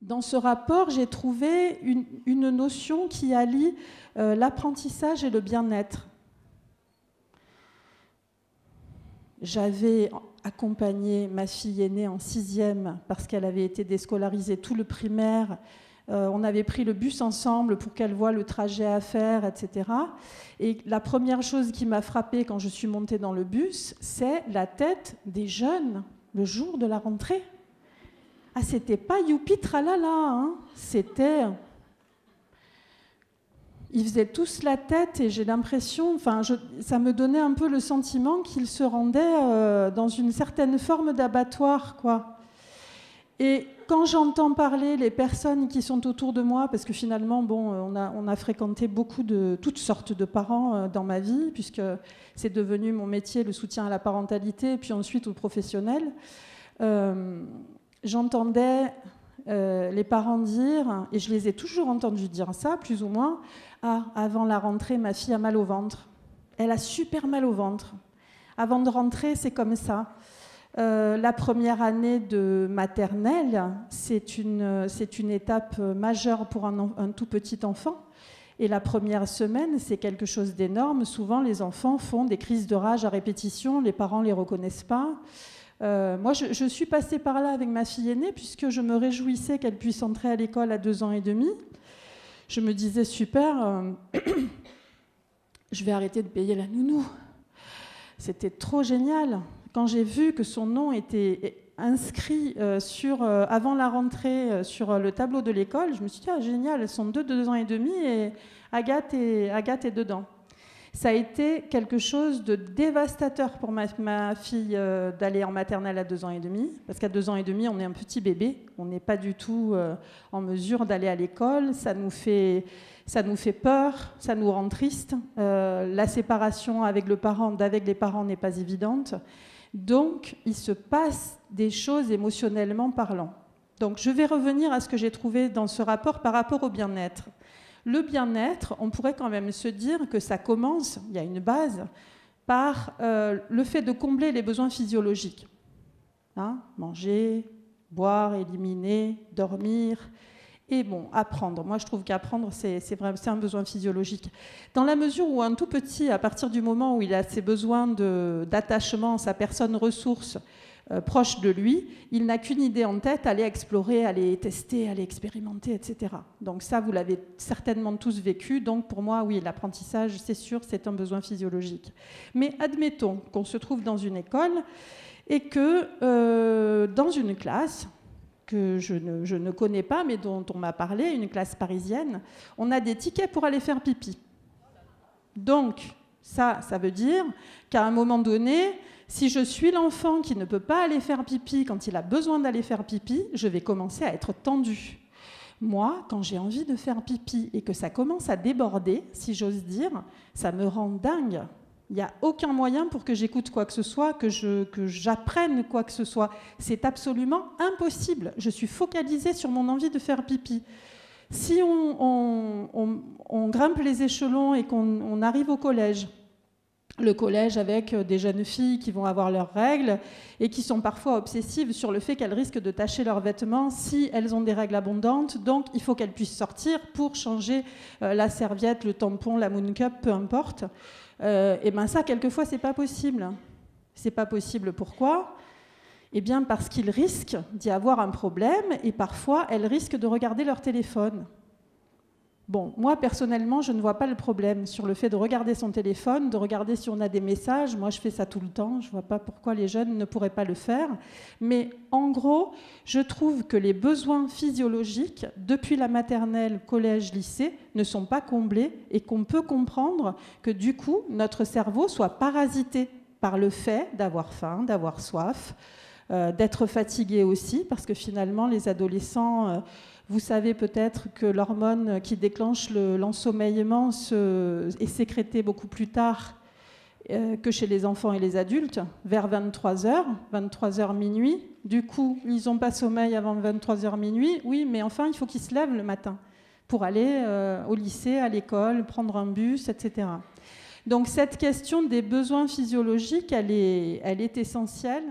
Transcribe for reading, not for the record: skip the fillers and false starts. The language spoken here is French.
Dans ce rapport, j'ai trouvé une notion qui allie l'apprentissage et le bien-être. J'avais accompagné ma fille aînée en 6e parce qu'elle avait été déscolarisée tout le primaire. On avait pris le bus ensemble pour qu'elle voie le trajet à faire, etc. Et la première chose qui m'a frappée quand je suis montée dans le bus, c'est la tête des jeunes le jour de la rentrée. Ah, c'était pas youpi tralala, hein. C'était... Ils faisaient tous la tête et j'ai l'impression, ça me donnait un peu le sentiment qu'ils se rendaient dans une certaine forme d'abattoir, quoi. Et quand j'entends parler les personnes qui sont autour de moi, parce que finalement, on a fréquenté beaucoup de toutes sortes de parents dans ma vie, puisque c'est devenu mon métier, le soutien à la parentalité, et puis ensuite aux professionnels, j'entendais les parents dire, et je les ai toujours entendus dire ça, plus ou moins, « Ah, avant la rentrée, ma fille a mal au ventre. Elle a super mal au ventre. Avant de rentrer, c'est comme ça. » La première année de maternelle, c'est une étape majeure pour un tout petit enfant. Et la première semaine, c'est quelque chose d'énorme. Souvent, les enfants font des crises de rage à répétition. Les parents ne les reconnaissent pas. Moi, je suis passée par là avec ma fille aînée, puisque je me réjouissais qu'elle puisse entrer à l'école à 2 ans et demi. Je me disais, super, je vais arrêter de payer la nounou. C'était trop génial. Quand j'ai vu que son nom était inscrit avant la rentrée sur le tableau de l'école, je me suis dit, ah, génial, elles sont 2 ans et demi et Agathe est dedans. Ça a été quelque chose de dévastateur pour ma fille d'aller en maternelle à 2 ans et demi, parce qu'à 2 ans et demi, on est un petit bébé, on n'est pas du tout en mesure d'aller à l'école, ça nous fait peur, ça nous rend triste. La séparation avec les parents n'est pas évidente. Donc, il se passe des choses émotionnellement parlant. Donc, je vais revenir à ce que j'ai trouvé dans ce rapport par rapport au bien-être. Le bien-être, on pourrait quand même se dire que ça commence, il y a une base, par le fait de combler les besoins physiologiques. Hein, manger, boire, éliminer, dormir... Et apprendre. Moi, je trouve qu'apprendre, c'est un besoin physiologique. Dans la mesure où un tout petit, à partir du moment où il a ses besoins d'attachement, sa personne ressource proche de lui, il n'a qu'une idée en tête, aller explorer, aller tester, aller expérimenter, etc. Donc ça, vous l'avez certainement tous vécu. Donc pour moi, oui, l'apprentissage, c'est sûr, c'est un besoin physiologique. Mais admettons qu'on se trouve dans une école et que dans une classe... que je ne connais pas, mais dont on m'a parlé, une classe parisienne, on a des tickets pour aller faire pipi. Donc, ça veut dire qu'à un moment donné, si je suis l'enfant qui ne peut pas aller faire pipi quand il a besoin d'aller faire pipi, je vais commencer à être tendue. Moi, quand j'ai envie de faire pipi et que ça commence à déborder, si j'ose dire, ça me rend dingue. Il n'y a aucun moyen pour que j'écoute quoi que ce soit, que j'apprenne quoi que ce soit. C'est absolument impossible. Je suis focalisée sur mon envie de faire pipi. Si on grimpe les échelons et qu'on arrive au collège, le collège avec des jeunes filles qui vont avoir leurs règles et qui sont parfois obsessives sur le fait qu'elles risquent de tacher leurs vêtements si elles ont des règles abondantes, donc il faut qu'elles puissent sortir pour changer la serviette, le tampon, la moon cup, peu importe. Et bien ça, quelquefois, c'est pas possible. C'est pas possible, pourquoi ? Eh bien parce qu'ils risquent d'y avoir un problème et parfois, elles risquent de regarder leur téléphone. Bon, moi, personnellement, je ne vois pas le problème sur le fait de regarder son téléphone, de regarder si on a des messages. Moi, je fais ça tout le temps. Je ne vois pas pourquoi les jeunes ne pourraient pas le faire. Mais en gros, je trouve que les besoins physiologiques, depuis la maternelle, collège, lycée, ne sont pas comblés et qu'on peut comprendre que, du coup, notre cerveau soit parasité par le fait d'avoir faim, d'avoir soif, d'être fatigué aussi, parce que finalement, les adolescents... Vous savez peut-être que l'hormone qui déclenche l'ensommeillement est sécrétée beaucoup plus tard que chez les enfants et les adultes, vers 23h minuit. Du coup, ils n'ont pas sommeil avant 23h minuit. Oui, mais enfin, il faut qu'ils se lèvent le matin pour aller au lycée, à l'école, prendre un bus, etc. Donc cette question des besoins physiologiques, elle est essentielle.